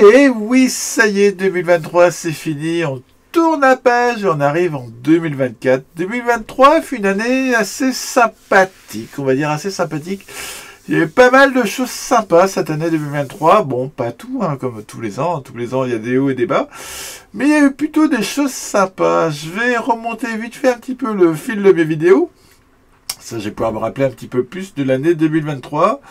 Et oui, ça y est, 2023, c'est fini. On tourne la page et on arrive en 2024. 2023 fut une année assez sympathique, on va dire assez sympathique. Il y a eu pas mal de choses sympas cette année 2023. Bon, pas tout, hein, comme tous les ans. Tous les ans, il y a des hauts et des bas. Mais il y a eu plutôt des choses sympas. Je vais remonter vite fait un petit peu le fil de mes vidéos. Ça, je vais pouvoir me rappeler un petit peu plus de l'année 2023.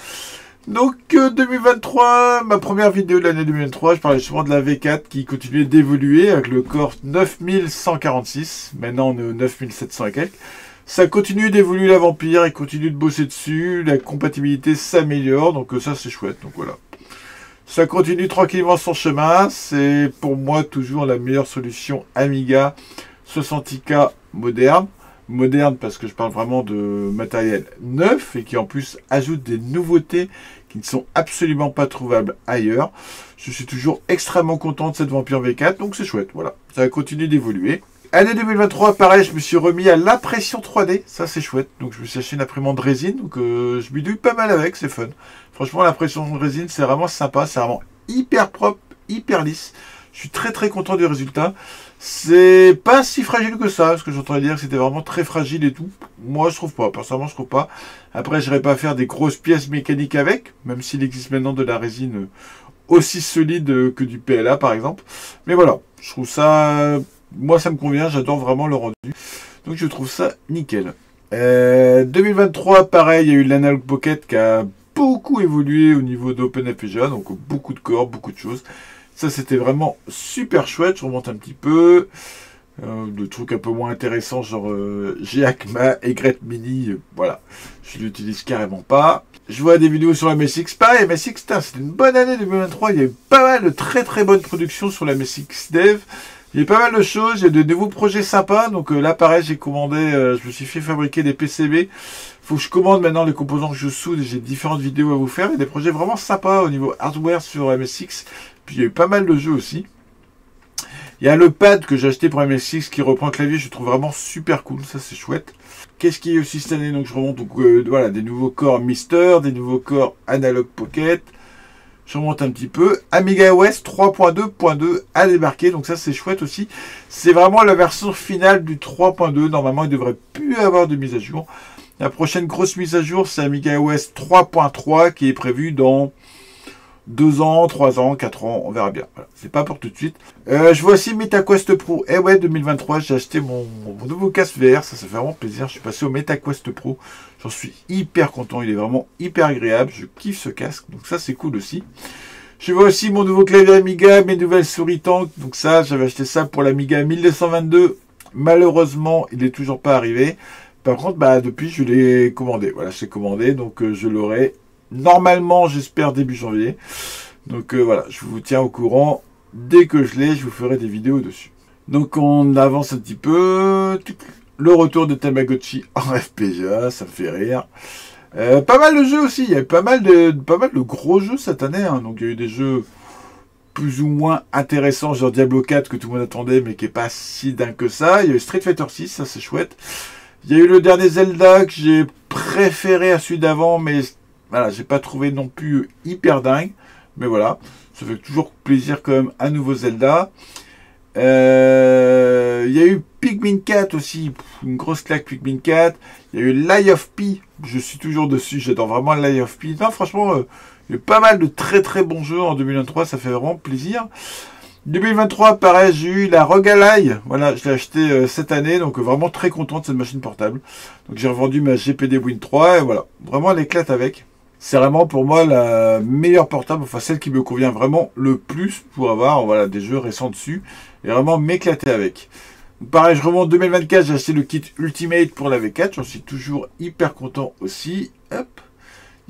Donc 2023, ma première vidéo de l'année 2023, je parlais justement de la V4 qui continuait d'évoluer avec le corps 9146. Maintenant, on est au 9700 et quelques. Ça continue d'évoluer la Vampire, il continue de bosser dessus, la compatibilité s'améliore, donc ça c'est chouette, donc voilà. Ça continue tranquillement son chemin, c'est pour moi toujours la meilleure solution Amiga 60K moderne. Moderne parce que je parle vraiment de matériel neuf et qui en plus ajoute des nouveautés qui ne sont absolument pas trouvables ailleurs. Je suis toujours extrêmement content de cette Vampire V4, donc c'est chouette, voilà. Ça continue d'évoluer. Année 2023, pareil, je me suis remis à l'impression 3D, ça c'est chouette. Donc je me suis acheté une imprimante résine, donc je bidouille pas mal avec, c'est fun. Franchement, l'impression de résine, c'est vraiment sympa, c'est vraiment hyper propre, hyper lisse. Je suis très très content du résultat. C'est pas si fragile que ça, parce que j'entendais dire que c'était vraiment très fragile et tout. Moi, je trouve pas, personnellement, je trouve pas. Après, je n'irai pas faire des grosses pièces mécaniques avec, même s'il existe maintenant de la résine aussi solide que du PLA, par exemple. Mais voilà, je trouve ça... Moi, ça me convient, j'adore vraiment le rendu. Donc, je trouve ça nickel. 2023, pareil, il y a eu l'Analog Pocket qui a beaucoup évolué au niveau d'OpenFPGA. Donc, beaucoup de corps, beaucoup de choses. Ça, c'était vraiment super chouette. Je remonte un petit peu. De trucs un peu moins intéressants, genre GACMA et Gret Mini. Voilà, je l'utilise carrément pas. Je vois des vidéos sur la MSX. Pareil, MSX, c'était une bonne année 2023. Il y a eu pas mal de très très bonnes productions sur la MSX Dev. Il y a pas mal de choses, il y a de nouveaux projets sympas. Donc là, pareil, j'ai commandé, je me suis fait fabriquer des PCB. Faut que je commande maintenant les composants que je soude. J'ai différentes vidéos à vous faire. Il y a des projets vraiment sympas au niveau hardware sur MSX. Puis il y a eu pas mal de jeux aussi. Il y a le pad que j'ai acheté pour MSX qui reprend le clavier. Je trouve vraiment super cool. Ça, c'est chouette. Qu'est-ce qui est aussi cette année? Donc je remonte. Donc voilà, des nouveaux corps Mister, des nouveaux corps Analog Pocket. Je remonte un petit peu. Amiga OS 3.2.2 a débarqué. Donc ça, c'est chouette aussi. C'est vraiment la version finale du 3.2. Normalement, il ne devrait plus avoir de mise à jour. La prochaine grosse mise à jour, c'est Amiga OS 3.3 qui est prévue dans 2 ans, 3 ans, 4 ans. On verra bien. Voilà. C'est pas pour tout de suite. Je vois aussi MetaQuest Pro. Et ouais, 2023, j'ai acheté mon nouveau casque VR. Ça fait vraiment plaisir. Je suis passé au MetaQuest Pro. J'en suis hyper content, il est vraiment hyper agréable, je kiffe ce casque, donc ça c'est cool aussi. Je vois aussi mon nouveau clavier Amiga, mes nouvelles souris Tank, donc ça j'avais acheté ça pour l'Amiga 1222, malheureusement il n'est toujours pas arrivé. Par contre depuis je l'ai commandé, voilà je l'ai commandé, donc je l'aurai normalement j'espère début janvier. Donc voilà, je vous tiens au courant, dès que je l'ai je vous ferai des vidéos dessus. Donc on avance un petit peu... Le retour de Tamagotchi en FPGA, ça me fait rire. Pas mal de jeux aussi, il y a eu pas mal de gros jeux cette année. Hein. Donc il y a eu des jeux plus ou moins intéressants, genre Diablo 4 que tout le monde attendait, mais qui n'est pas si dingue que ça. Il y a eu Street Fighter 6, ça c'est chouette. Il y a eu le dernier Zelda que j'ai préféré à celui d'avant, mais voilà, j'ai pas trouvé non plus hyper dingue. Mais voilà, ça fait toujours plaisir quand même, un nouveau Zelda. Il y a eu Pikmin 4 aussi, une grosse claque Pikmin 4. Il y a eu Lies of P, je suis toujours dessus, j'adore vraiment Lies of P. Non, franchement, il y a eu pas mal de très très bons jeux en 2023, ça fait vraiment plaisir. 2023, pareil, j'ai eu la Rogue Ally, voilà, je l'ai acheté cette année, donc vraiment très content de cette machine portable. Donc j'ai revendu ma GPD Win 3, et voilà, vraiment elle éclate avec. C'est vraiment pour moi la meilleure portable, enfin celle qui me convient vraiment le plus pour avoir voilà, des jeux récents dessus et vraiment m'éclater avec. Donc, pareil, je remonte 2024, j'ai acheté le kit Ultimate pour la V4, j'en suis toujours hyper content aussi. Hop.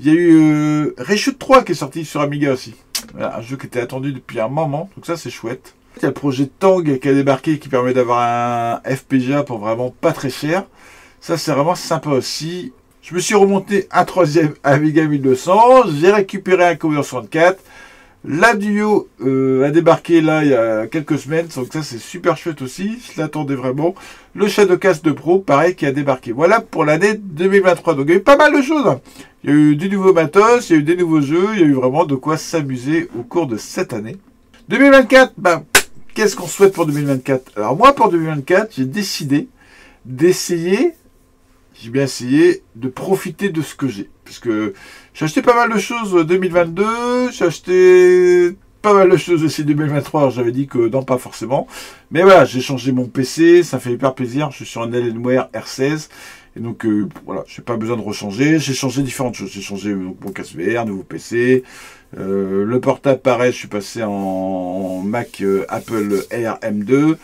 Il y a eu Reshoot 3 qui est sorti sur Amiga aussi. Voilà, un jeu qui était attendu depuis un moment, donc ça c'est chouette. Il y a le projet Tang qui a débarqué qui permet d'avoir un FPGA pour vraiment pas très cher. Ça c'est vraiment sympa aussi. Je me suis remonté un troisième Amiga 1200, j'ai récupéré un Commodore 64. La Duo a débarqué là il y a quelques semaines, donc ça c'est super chouette aussi, je l'attendais vraiment. Le Shadowcast 2 Pro, pareil, qui a débarqué. Voilà pour l'année 2023, donc il y a eu pas mal de choses. Il y a eu du nouveau matos, il y a eu des nouveaux jeux, il y a eu vraiment de quoi s'amuser au cours de cette année. 2024, ben, qu'est-ce qu'on souhaite pour 2024? Alors moi, pour 2024, j'ai décidé d'essayer, j'ai bien essayé de profiter de ce que j'ai. Puisque j'ai acheté pas mal de choses 2022, j'ai acheté pas mal de choses aussi 2023, alors j'avais dit que non, pas forcément. Mais voilà, j'ai changé mon PC, ça fait hyper plaisir, je suis sur un Alienware R16. Et donc voilà, j'ai pas besoin de rechanger. J'ai changé différentes choses. J'ai changé mon casque VR, nouveau PC. Le portable, pareil, je suis passé en Mac Apple Air M2.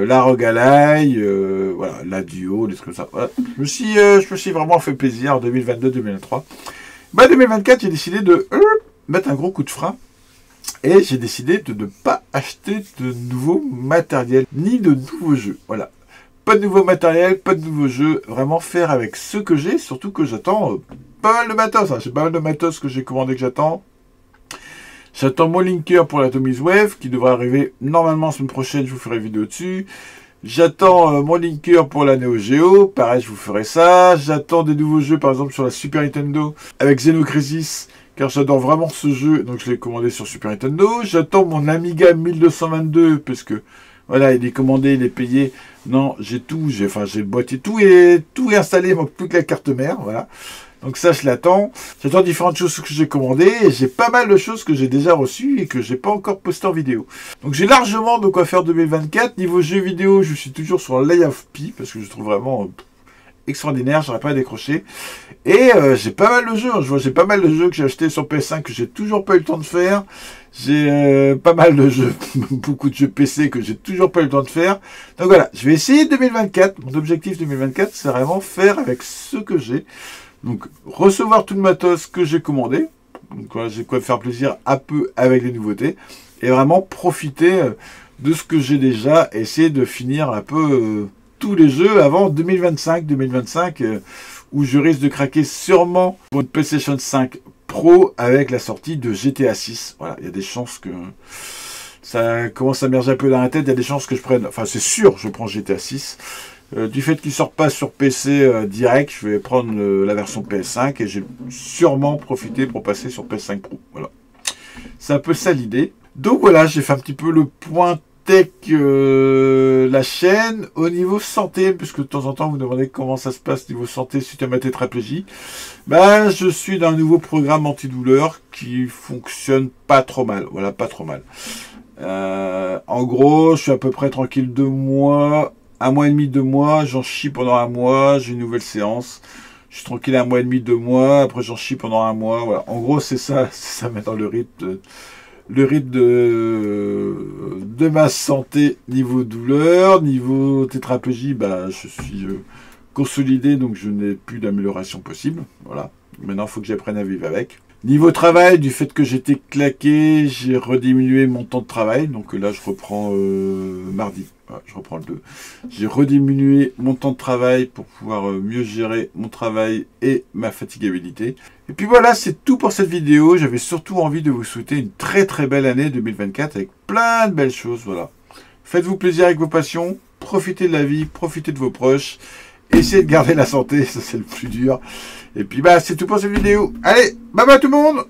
La ROG Ally, voilà, la Duo, des trucs comme ça. Voilà. Je me suis vraiment fait plaisir en 2022-2023. Bah 2024, j'ai décidé de mettre un gros coup de frein. Et j'ai décidé de ne pas acheter de nouveaux matériels, ni de nouveaux jeux. Voilà. Pas de nouveau matériel, pas de nouveaux jeux. Vraiment faire avec ce que j'ai, surtout que j'attends pas mal de matos. Hein. J'ai pas mal de matos que j'ai commandé que j'attends. J'attends mon linker pour l'Atomiz Wave qui devrait arriver normalement la semaine prochaine. Je vous ferai une vidéo dessus. J'attends mon linker pour la Neo Geo. Pareil, je vous ferai ça. J'attends des nouveaux jeux, par exemple sur la Super Nintendo avec Xenocrisis. Car j'adore vraiment ce jeu. Donc je l'ai commandé sur Super Nintendo. J'attends mon Amiga 1222 parce que voilà, il est commandé, il est payé. Non, j'ai tout, j'ai le boîtier, tout est installé, il manque plus que la carte mère, voilà. Donc ça, je l'attends. J'attends différentes choses que j'ai commandées et j'ai pas mal de choses que j'ai déjà reçues et que j'ai pas encore posté en vidéo. Donc j'ai largement de quoi faire 2024. Niveau jeux vidéo, je suis toujours sur Lies of P parce que je trouve vraiment extraordinaire, j'aurais pas à décrocher. Et j'ai pas mal de jeux, hein. J'ai pas mal de jeux que j'ai achetés sur PS5 que j'ai toujours pas eu le temps de faire. J'ai pas mal de jeux, beaucoup de jeux PC que j'ai toujours pas eu le temps de faire. Donc voilà, je vais essayer 2024. Mon objectif 2024, c'est vraiment faire avec ce que j'ai. Donc recevoir tout le matos que j'ai commandé. Donc voilà, j'ai quoi faire plaisir un peu avec les nouveautés. Et vraiment profiter de ce que j'ai déjà. Essayer de finir un peu tous les jeux avant 2025. 2025 où je risque de craquer sûrement pour une PlayStation 5 Pro avec la sortie de GTA 6. Voilà, il y a des chances que ça commence à merger un peu dans la tête. Il y a des chances que je prenne, enfin c'est sûr, je prends GTA 6. Du fait qu'il ne sort pas sur PC direct, je vais prendre la version PS5 et j'ai sûrement profité pour passer sur PS5 Pro. Voilà, c'est un peu ça l'idée. Donc voilà, j'ai fait un petit peu le point tech la chaîne au niveau santé, puisque de temps en temps vous demandez comment ça se passe niveau santé suite à ma tétraplégie. Ben, je suis dans un nouveau programme antidouleur qui fonctionne pas trop mal. Voilà, pas trop mal. En gros, je suis à peu près tranquille 2 mois, 1 mois et demi, 2 mois. J'en chie pendant 1 mois. J'ai une nouvelle séance. Je suis tranquille 1 mois et demi, 2 mois. Après, j'en chie pendant 1 mois. Voilà. En gros, c'est ça maintenant le rythme. Le rythme de ma santé niveau douleur, niveau tétraplégie, bah, je suis consolidé, donc je n'ai plus d'amélioration possible. Voilà. Maintenant, il faut que j'apprenne à vivre avec. Niveau travail, du fait que j'étais claqué, j'ai rediminué mon temps de travail. Donc là, je reprends mardi. Voilà, je reprends le 2. J'ai rediminué mon temps de travail pour pouvoir mieux gérer mon travail et ma fatigabilité. Et puis voilà, c'est tout pour cette vidéo. J'avais surtout envie de vous souhaiter une très très belle année 2024 avec plein de belles choses. Voilà. Faites-vous plaisir avec vos passions, profitez de la vie, profitez de vos proches. Essayez de garder la santé, ça c'est le plus dur. Et puis bah c'est tout pour cette vidéo. Allez, bye bye tout le monde!